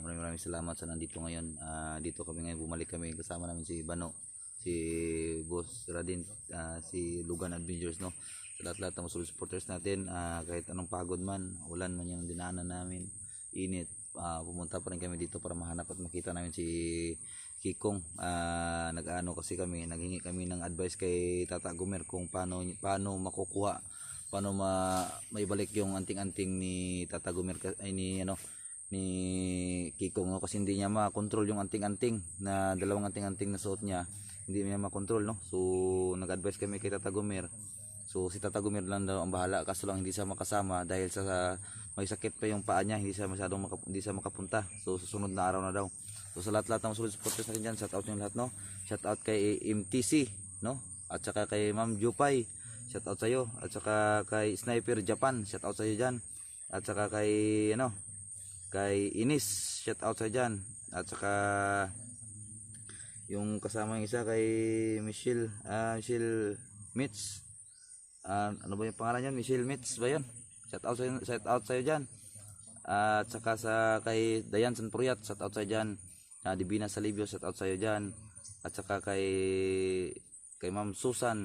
Maraming salamat sa nandito ngayon. Dito kami ngayon, bumalik kami kasama namin si Bano, si Boss Radin, si Lugan Adventures, no. Sa lahat-lahat ng mga supporters natin, kahit anong pagod man, ulan man yung dinaanan namin, init, pumunta pa rin kami dito para mahanap at makita namin si Kikong. Nag-ano kasi kami, naghingi kami ng advice kay Tata Gomer kung paano makukuha, paano maibalik yung anting-anting ni Tata Gomer, ay ni Kikong, no? Kasi hindi niya makontrol yung anting-anting, na dalawang anting-anting na suot niya, hindi niya makontrol, no. So nag-advise kami kay Tata Gomer. So si Tata Gomer lang daw ang bahala, kaso lang hindi siya makasama dahil sa may sakit pa yung paa niya, hindi siya makapunta. So susunod na araw na daw. So sa lahat-lahat ng mga supporters natin dyan, shout out yung lahat, no. Shout out kay MTC, no, at saka kay Ma'am Jupay, shout out sa iyo, at saka kay Sniper Japan, shout out sa iyo dyan, at saka kay kay Inis, shout out sa dyan, at saka yung kasama yung isa kay Michelle Mitz, ano ba yung pangalan niyan? Michelle Mitz ba yun? Shout out sa iyo dyan, at saka kay Dayan Sanpuriat, shout out sa iyo dyan. Divina Salibio, shout out sa iyo dyan, at saka kay Ma'am Susan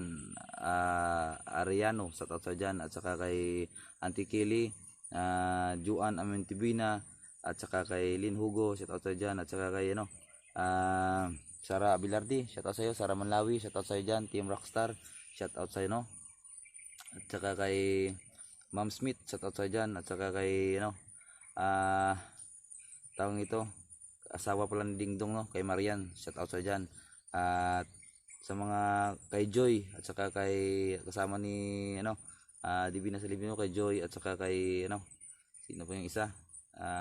Ariano, shout out sa iyo dyan, at saka kay Auntie Kelly, Juan Amentibina, at saka kay Lin Hugo, shout out sa iyo dyan, at saka kay Sara Bilardi, shout out sa iyo. Sara Manlawi, shout out sa iyo dyan. Team Rockstar, shout out sa iyo, no. At saka kay Ma'am Smith, shout out sa iyo dyan, at saka kay tawag ito, asawa pala ni Dingdong, no, kay Marian, shout out sa iyo dyan. At sa mga kay Joy, at saka kay kasama ni Divina Salibino, kay Joy, at saka kay sino po yung isa,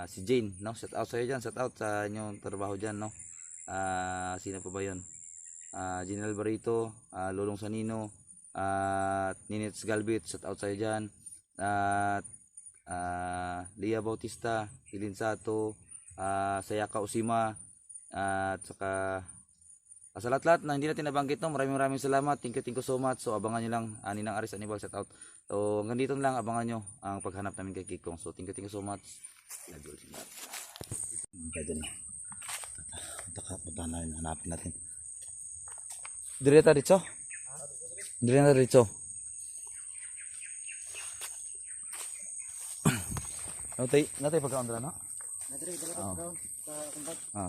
si Jane, no, shout out sa iyo dyan, shout out sa inyong trabaho dyan, no. Sino pa ba yun? General Barito, Lulong Sanino, at Ninits Galbit, shout out sa iyo dyan, at Lia Bautista, Hilin Sato, Sayaka Usima, at saka sa lahat-lahat na hindi natin nabanggit, no, maraming salamat, thank you so much. So abangan nyo lang, Ninang Aris Anibal, shout out. So hanggang dito lang, abangan nyo ang paghanap namin kay Kikong. So thank you so much. Punta natin, hanapin natin. Direta dito? Direta dito. Natay pagkaon dala, no?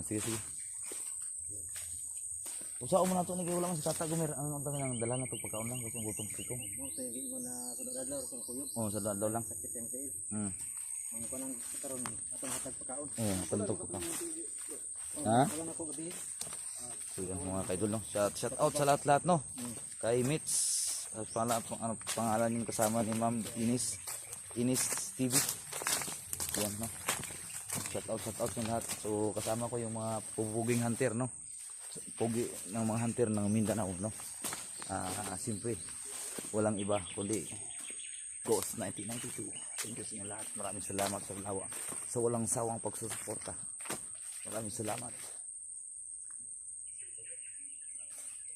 Sige. Usaw mo na ito, wala man si Tata Gomer. Ano ang tanong, dala na ito pagkaon lang, gusto gutom si Kikong. Sa dadlaw lang. Sakit yan kayo. Mga panang karoon, atong hatag pagkaon. Natulog pagkaon. Wala na ko gabi. Sige mga kaidol, no. Shout out sa lahat-lahat, no. Kay Mitz, pangalan yung kasama ni Ma'am Inis TV. Yan, no. Shout out yung lahat. So kasama ko yung mga pupuging hunter, no. Pugi ng mga hunter ng Mindanao, no. Siyempre walang iba kundi Ghost 1992. Thank you sa inyo lahat. Maraming salamat sa walang sawang pagsusuporta. Maraming salamat.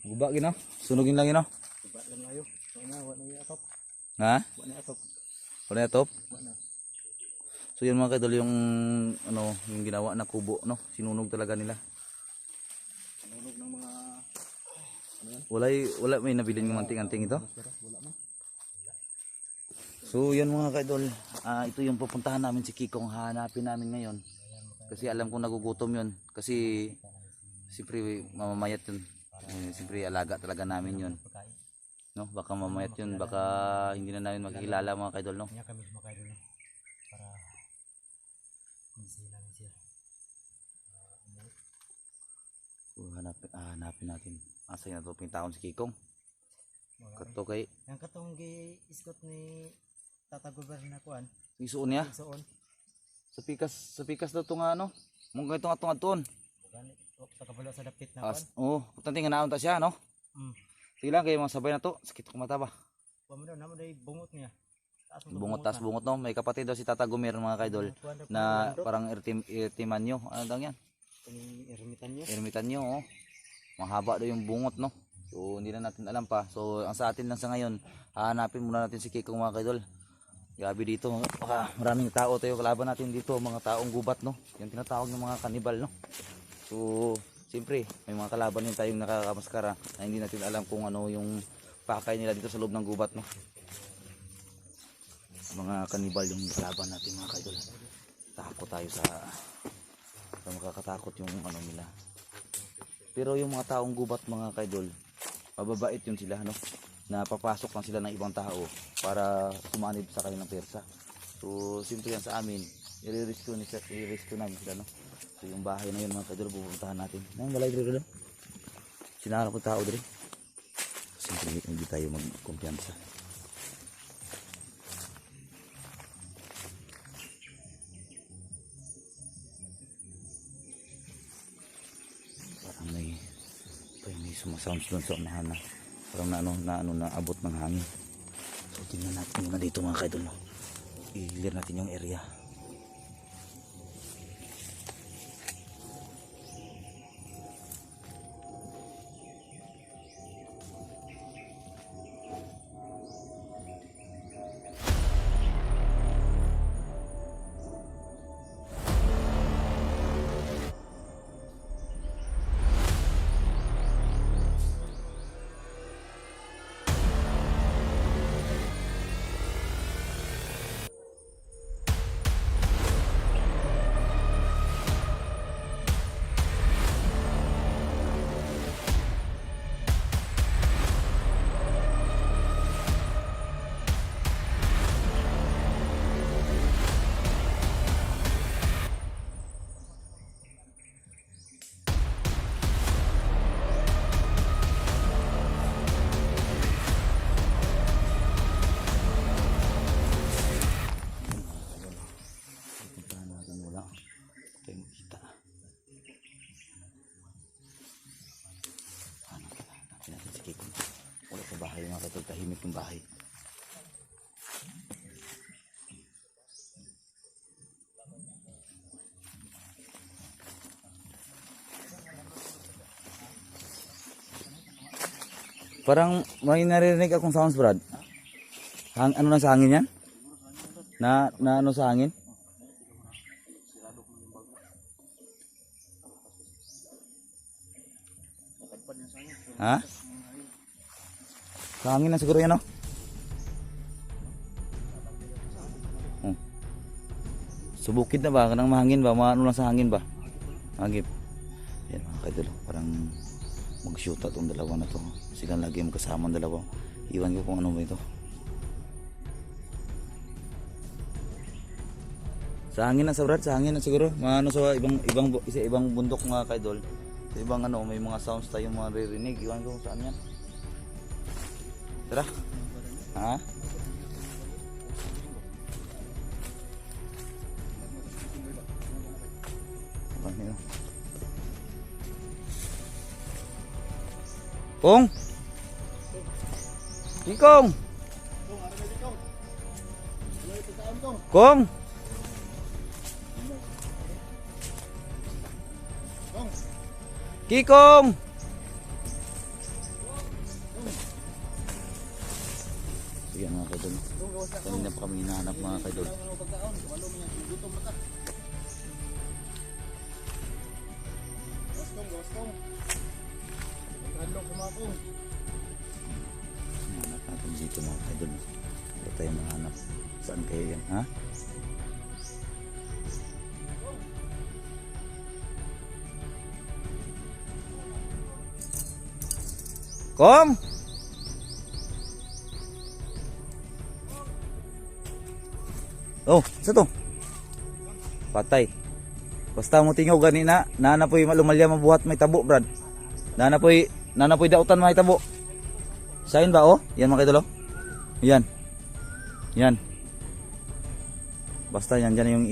Guba gino? Sunugin lang gino? Guba lang ayo. Wala na atop. Ha? Wala na atop? Wala. So yun mga kaidol, yung yung ginawa na kubo, no? Sinunog talaga nila. Sinunog ng mga wala may nabilin yung anting-anting ito. Wala man. So yan mga kaidol, ito yung pupuntahan namin si Kikong, hahanapin namin ngayon. Kasi alam kong nagugutom yun. Kasi siyempre mamamayat yun. Siyempre alaga talaga namin yun. No? Baka mamayat yun. Baka hindi na namin makikilala mga kaidol, no? Kaya kami makaidol, no? Para namin siya. So hanapin natin. Asa na ito pintaon si Kikong. Kato kay ang katong gi-iskot ni Tata Gomer na kuan. Isuon niya? Isuon. Sa pikas daw ito nga, mong itong atong aton. Sa kabalo sa dapit na kuan. Oo, putang nga naon ta siya, no? Sige lang kayo mga sabay na to, sakit ko mata ba? Wala naman daw bungot niya. Bungot, no? May kapatid daw si Tata Gomer mga kaidol na parang ertimanyo. Ano daw yan? Ermitanyo, oh. Mahaba daw yung bungot, no? So hindi na natin alam pa. So ang sa atin lang sa ngayon, hahanapin muna natin si Kikong mga kaidol. Gabi dito, maraming tao tayo kalaban natin dito, mga taong gubat, no? Yung tinatawag ng mga kanibal, no? So, siyempre, may mga kalaban din tayong nakakamaskara na hindi natin alam kung ano yung pakay nila dito sa loob ng gubat, no? Mga kanibal yung kalaban natin, mga kaidol. Takot tayo sa makakatakot yung ano nila. Pero yung mga taong gubat, mga kaidol, mababait yun sila, no? Na papasok lang sila ng ibang tao para sumanib sa kanilang persa. So, simple yan sa amin. I-rescue namin sila, no? So, yung bahay na yun, mga kaidol, pupuntahan natin. Nang balay dito, sinara ko tao dito. Simple, hindi tayo magkumpiyansa. Parang may sumasounds doon sa unahan na. Parang na abot ng hangin. So tingnan natin muna dito, mga kaidol, no? I-clear natin yung area. Wala sa bahay, mga kaidol, tahimik yung bahay. Parang may naririnig akong sounds, Brad. Ano na sa hangin yan? Na ano sa hangin? Ha? Sa hangin na siguro yan, no? Subukid na ba? Kanang mahangin ba? Ano lang sa hangin ba? Hagip. Yan, mga kaidol. Parang mag-shoot at itong dalawa na to. Silang lagi magkasama ang dalawa. Iwan ko kung ano ba ito. Sa hangin na sa Brad, sa hangin na siguro. Ano sa ibang bundok, mga kaidol. Sa ibang ano, may mga sounds tayong maririnig. Iwan ko kung saan yan. Tara. Ha? Kong! Kikong! Kong! Kikong! Sige, mga kaidol. Kanina pa kami hinahanap, mga kaidol. Hanap natin dito, mga kaidol. Hindi tayo mahanap. Saan kayo yan, ha? Kong! Oh, sa to? Patay. Basta mo tingaw ganina, nanapoy malumalya mabuhat may tabo, Brad. Nanapoy dautan may tabo. Sain ba, oh? Yan, mga kaidol, oh. Yan. Yan. Basta yan, dyan yung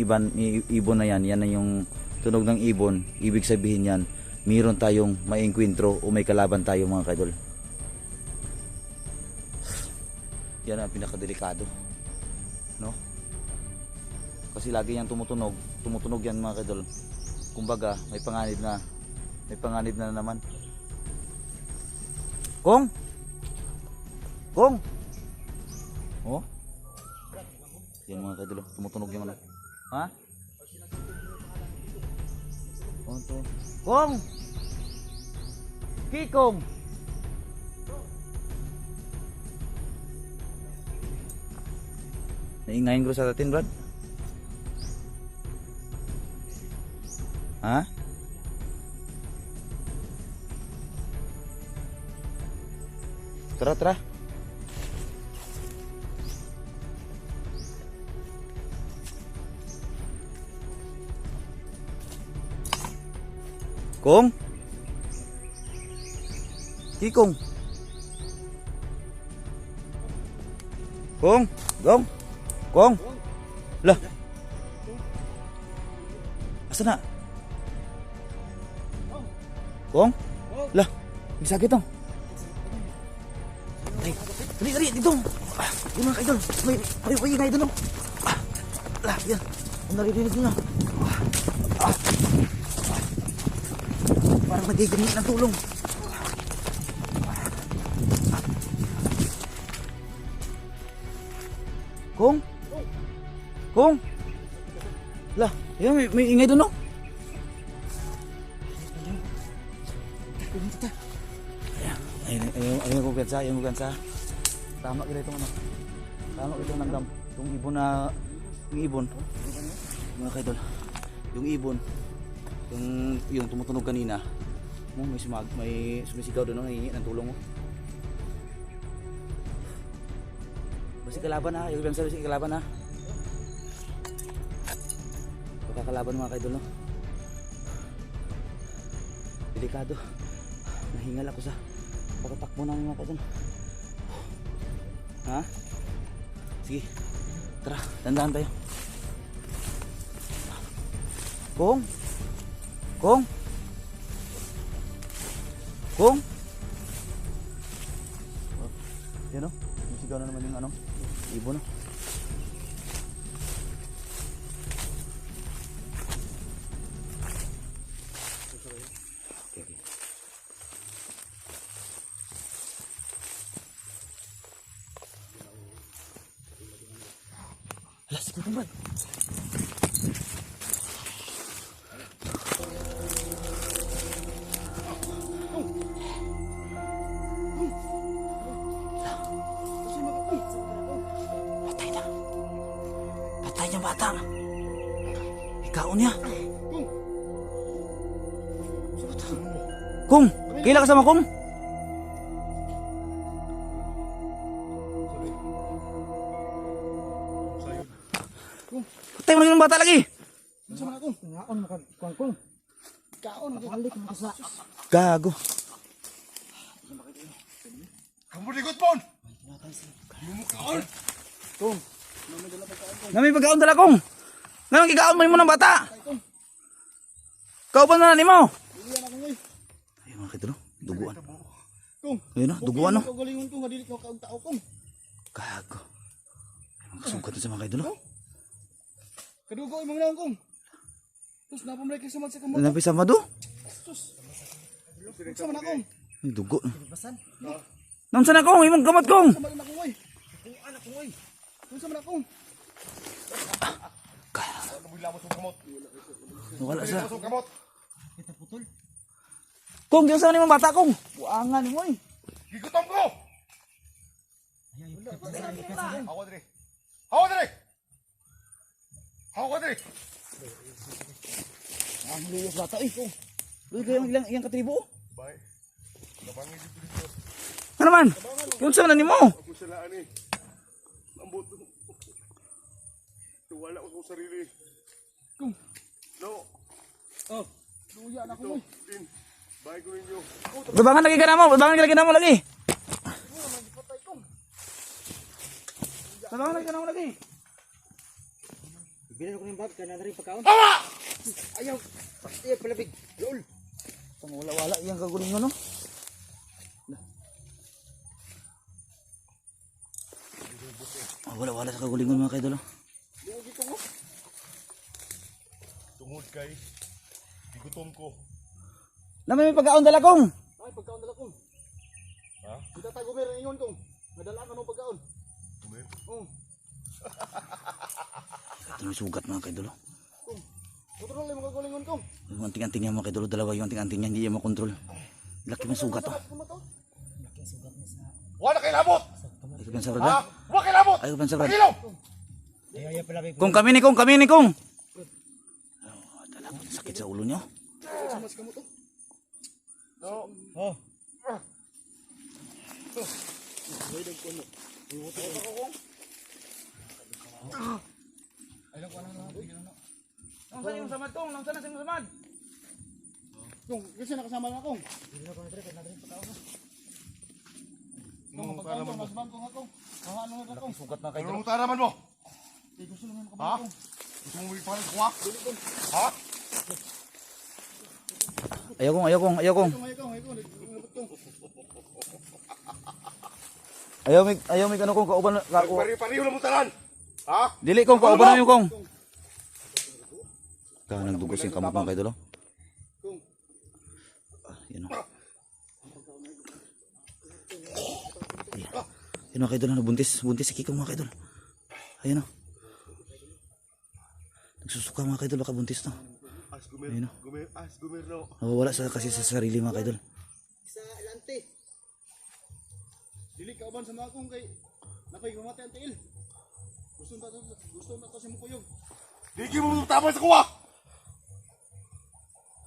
ibon na yan. Yan na yung tunog ng ibon. Ibig sabihin yan, mayroon tayong may enkwentro o may kalaban tayo, mga kaidol. Yan ang pinakadelikado, no? Kasi lagi yan tumutunog yan, mga kaidol. Kumbaga, may panganib na naman. Kong! Oh? Yan mga kaidol, tumutunog yung ano. Ha? Onto. Kong! Kikong! Naingayin ko sa atin, Brad. Ha? Tara, tara. Kong? Kikong? Kong? Gong? Kong? Lah? Asa na? Kong? Lah? May sakit dong. Ay, dali, dito. Yun mga kaidol. May ingay doon. Lah, yan. Ang naririnig nyo na. Parang nagigingin ng tulong. Kong? Kong? Lah, yan, may ingay doon, no? Ayun yung kumpiyansa. Tama kita itong ano. Tama kita itong nandam. Yung ibon na, mga kaidol. Yung ibon, yung tumutunog kanina. May sumisigaw doon, nangingi ng tulong mo. Basta kalaban ha, yung kumpiyansa basta kalaban ha. Pagkakalaban mga kaidol, no? Delikado. Nahingal ako sa pagkatakbo namin mga kaidol. Ha? Sige. Tara, dandaan tayo. Kong? Kong? Kong? Yan o. Sigaw na naman yung ano. Ibon o. Okay. Alas, sige kumban. Patay niya bata. Ikaw niya. Kung, kailan ka sama Kung? Patay mo na yung bata lagi. Sama ako. Ngaon makakong. Kaon balik makasa. Gago. Kamu ligot pon. Kaon. Kung. Nami pagkaon dala Kung. Ngayon kikaon mo ng bata. Kauban na nimo. Iyan ako ngoy. Ayun mga kidro, duguan. Kung. Ayun na, duguan no. Galingon ko dili ko kaog tao kung. Gago. Ayun kasungkat sa mga kidro. Kadugo imong naon kung. Tus na pamrek sa magsa kamo. Napi sa madu? Tus. Sama na kung. Ay, dugo. Namsa na Kung, imong gamot Kung. Sama na kung ngoy. Kuan ako ngoy. Sama na kung. Wala sa. Kamot. Kung, yung saan ni mong bata Kung? Buangan mo eh. Gigutom ko. Ako dire. Ako dire. Ako dire. Ang luyos bata eh Kung. Luy kayo ilang katribo. Bye. Labangi dito. Ano man? Yung saan na ni mo? Ako sila ani. Ambot. Tuwala ko sa sarili. Kung. No. Oh. Luya na ko. Din. Bye ko ninyo. Babangan lagi ka na mo. Babangan lagi na mo lagi. Babangan lagi ka na mo lagi. Bilang ko ng bag kana rin pagkaon. Awa! Ayaw. Ayaw palabig. Lol. Wala-wala yung kaguling mo no? Wala-wala sa kagulingon mga kaidol. Lugi ko mo. Tungod kay gigutom ko. Naman may pagkaon dala Kung. Ay pagkaon dala ko. Ha? Kita tago meron ingon kong. Nadala ka ng pagkaon. Kumer. Oh. Ito may sugat mga kaidol. Kontrol yung mga galingon kong. Yung anting-anting niya mga kaidol, dalawa yung anting-anting niya, hindi niya makontrol. Laki ng sugat oh. Wala kay labot. Ay ban sa brad. Ha? Wala kay labot. Ay ban sa brad. Ilaw. Kung kami ni kung. Oh, talagang sakit sa ulo niyo. No. Oh. Nang saan yung samad kong? Nang saan yung samad? Kung kasi nakasama na akong. Kung pagkaon ko mas bangko nga kong. Ano na akong. Sugat na Ano mo taraman mo? Gusto naman ako. Ha? Gusto mo ipalit kuwak? Ha? Ayaw kong. Ayaw mig ano kong kauban Pari-pariho na mo taran. Ha? dili kong kauban namin kong. Kanang dugos yung kamot mga kaidol. Yan o. Yan mga kaidol, buntis si Kikong mga kaidol. Ayan o. Nagsusuka mga kaidol, baka buntis na. Ayun o. Gumero. Nawawala kasi sa sarili mga kaidol. Sa lante. Dili ka uban sa mga akong kay napay gumatay ang tiil. Gusto na to si Mukuyog. Dili mo tapos sa kuwak.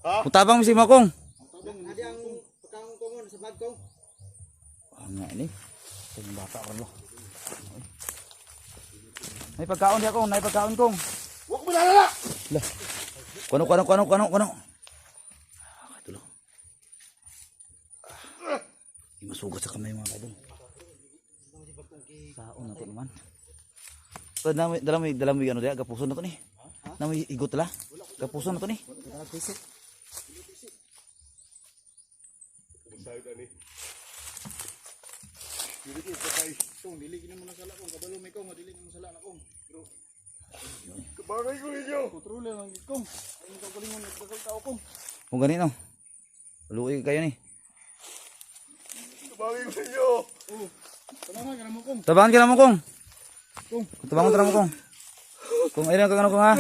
Ha? Mutabang si Makong. Adi ang pagkaon ko mo sa bag ko. Nga ini. Ito yung bata ko. May pagkaon di ako, may pagkaon kong. Huwag mo nalala! Lah. Kuno. Kaidol. Hindi masugat sa kamay mga kaidol. Kaon na ito naman. So, dalam may ano diya, gapuson na ito ni. Namoy igot la. Gapuson na ito ni. Dili ko patay. Kung dili kini mo nasala kung kabalo may kong dili mo nasala na kong. Bro. Kabagay ko ninyo. Kontrole lang kong. Ay mo kagalingon nagdagol tao kong. Kung ganito. Luoy kayo ni. Kabagay ko ninyo. Tabangan ka na mo kong. Tabangan ka na mo kong. Kung. Tabangan ka na mo kong. Kung ayun ka ano kong ha.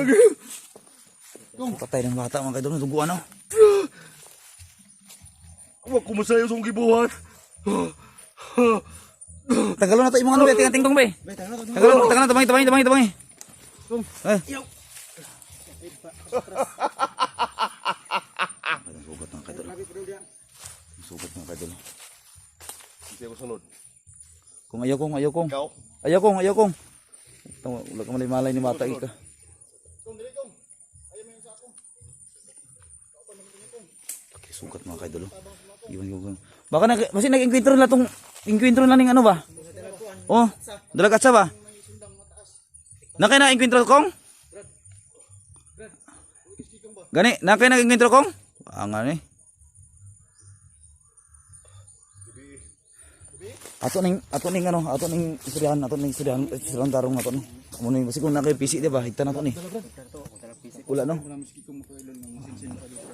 Patay ng bata mga kaidol, duguan oh. Huwag kumasayo sa kong gibuhat. Tagalo na to imong ano be, tingting tong be. Tagalo na tabangi. Eh. Sugat ng kaidol. Sugat ng kaidol. Hindi ako sunod. Kung ayaw kong. Ikaw? Ayaw kong. Wala ka malay ni bata ika. Kung dili kong. Ayaw mo yung sa akong. Okay, sugat mga kaidol. Iwan. Baka kasi nag-encuentro na tong encuentro na ning ano ba? Oh, dalagat sa ba? Nakay na encuentro kong? Gani, nakay na encuentro kong? Angan eh. Ato ning istoryahan tarong ato ni. Amo ni basi kung nakay PC di ba? Higtan ato ni. Wala no. Wala mo si kong makailon ng masinsin pa dito.